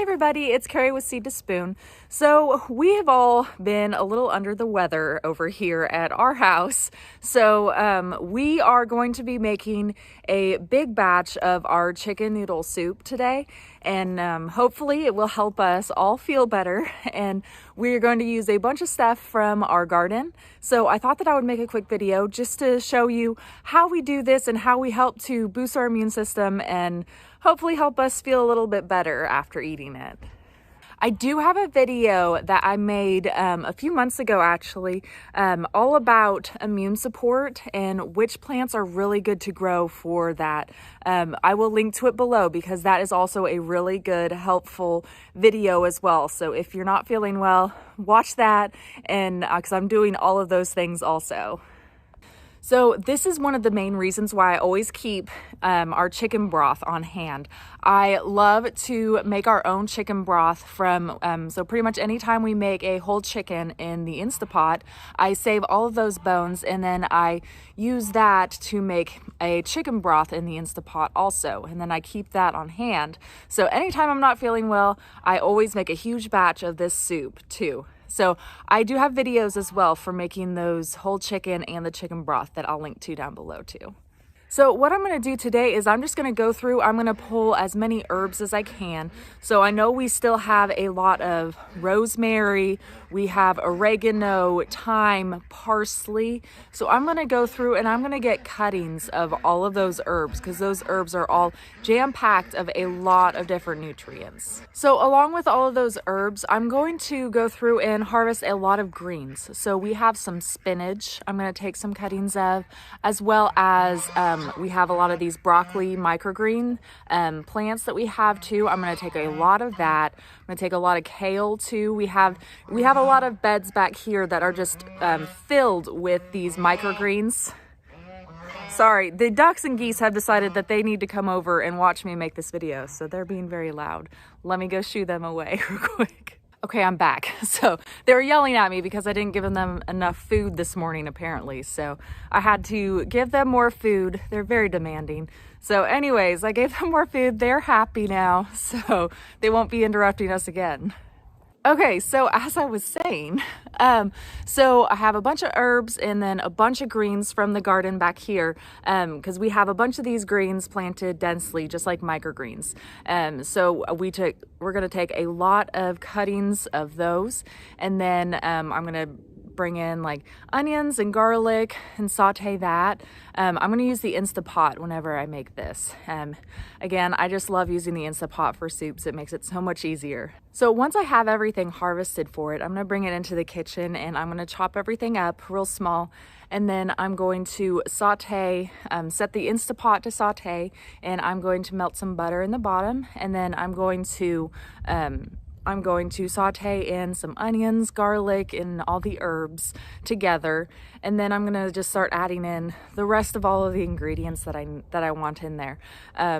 everybody, it's Carrie with Seed to Spoon. So we have all been a little under the weather over here at our house. So we are going to be making a big batch of our chicken noodle soup today. And hopefully it will help us all feel better. And we're going to use a bunch of stuff from our garden. So I thought that I would make a quick video just to show you how we do this and how we help to boost our immune system and hopefully help us feel a little bit better after eating it. I do have a video that I made a few months ago actually, all about immune support and which plants are really good to grow for that. I will link to it below because that is also a really good, helpful video as well. So if you're not feeling well, watch that, and because I'm doing all of those things also. So this is one of the main reasons why I always keep our chicken broth on hand. I love to make our own chicken broth from, so pretty much anytime we make a whole chicken in the Instapot, I save all of those bones and then I use that to make a chicken broth in the Instapot also. And then I keep that on hand. So anytime I'm not feeling well, I always make a huge batch of this soup too. So I do have videos as well for making those whole chicken and the chicken broth that I'll link to down below too. So what I'm going to do today is I'm just going to go through, I'm going to pull as many herbs as I can. So I know we still have a lot of rosemary, we have oregano, thyme, parsley. So I'm going to go through and I'm going to get cuttings of all of those herbs because those herbs are all jam-packed of a lot of different nutrients. So along with all of those herbs, I'm going to go through and harvest a lot of greens. So we have some spinach I'm going to take some cuttings of, as well as we have a lot of these broccoli microgreen plants that we have too. I'm going to take a lot of that. I'm going to take a lot of kale too. We have a lot of beds back here that are just filled with these microgreens. Sorry, the ducks and geese have decided that they need to come over and watch me make this video, so they're being very loud. Let me go shoo them away real quick. Okay, I'm back. So they were yelling at me because I didn't give them enough food this morning apparently. So I had to give them more food. They're very demanding. So anyways, I gave them more food. They're happy now. So they won't be interrupting us again. Okay, so as I was saying, so I have a bunch of herbs and then a bunch of greens from the garden back here because we have a bunch of these greens planted densely, just like microgreens. So we're going to take a lot of cuttings of those, and then I'm going to bring in like onions and garlic and saute that. I'm going to use the Instapot whenever I make this. Again, I just love using the Instapot for soups. It makes it so much easier. So once I have everything harvested for it, I'm going to bring it into the kitchen and I'm going to chop everything up real small. And then I'm going to saute, set the Instapot to saute, and I'm going to melt some butter in the bottom. And then I'm going to saute in some onions, garlic, and all the herbs together. And then I'm gonna just start adding in the rest of all of the ingredients that I want in there.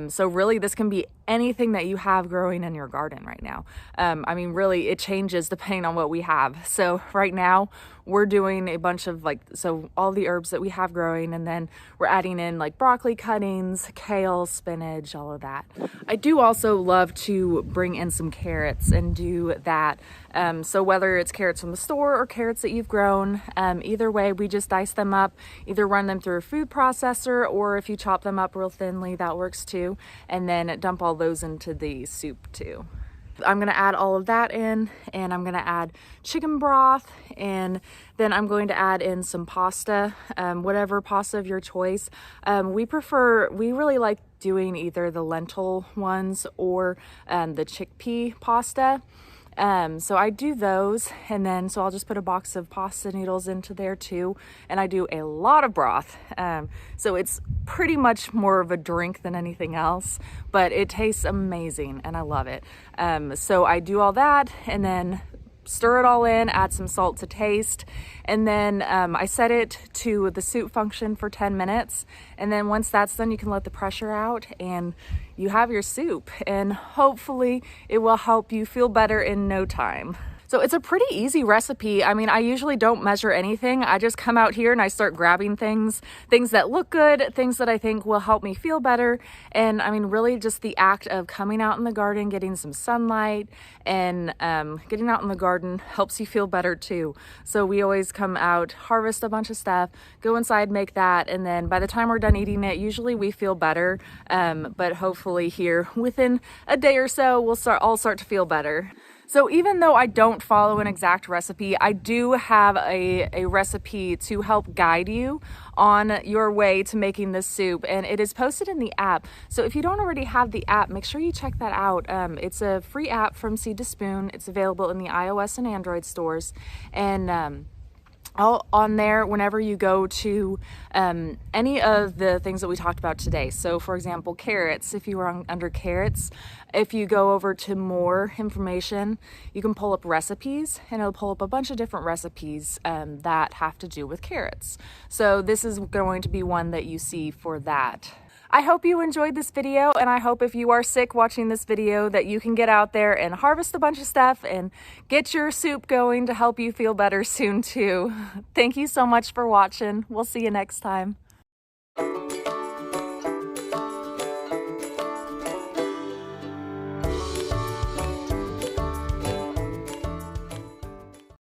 So really this can be anything that you have growing in your garden right now. I mean, really it changes depending on what we have. So right now we're doing a bunch of so all the herbs that we have growing, and then we're adding in like broccoli cuttings, kale, spinach, all of that. I do also love to bring in some carrots and do that. So whether it's carrots from the store or carrots that you've grown, either way, we just dice them up, either run them through a food processor, or if you chop them up real thinly, that works too. And then dump all those into the soup too. I'm going to add all of that in, and I'm going to add chicken broth, and then I'm going to add in some pasta, whatever pasta of your choice. We really like doing either the lentil ones or the chickpea pasta. So I do those, and then so I'll just put a box of pasta noodles into there too, and I do a lot of broth. So it's pretty much more of a drink than anything else, but it tastes amazing and I love it. So I do all that and then stir it all in, add some salt to taste, and then I set it to the soup function for 10 minutes. And then once that's done, you can let the pressure out and you have your soup, and hopefully it will help you feel better in no time. So it's a pretty easy recipe. I mean, I usually don't measure anything. I just come out here and I start grabbing things that look good, things that I think will help me feel better. And I mean, really just the act of coming out in the garden, getting some sunlight, and getting out in the garden helps you feel better too. So we always come out, harvest a bunch of stuff, go inside, make that, and then by the time we're done eating it, usually we feel better. But hopefully here within a day or so, we'll all start to feel better. So even though I don't follow an exact recipe, I do have a recipe to help guide you on your way to making this soup, and it is posted in the app. So if you don't already have the app, make sure you check that out. It's a free app from Seed to Spoon. It's available in the iOS and Android stores, and all on there whenever you go to any of the things that we talked about today. So for example, carrots, if you were under carrots, if you go over to more information, you can pull up recipes, and it'll pull up a bunch of different recipes that have to do with carrots. So this is going to be one that you see for that. I hope you enjoyed this video, and I hope if you are sick watching this video that you can get out there and harvest a bunch of stuff and get your soup going to help you feel better soon too. Thank you so much for watching. We'll see you next time.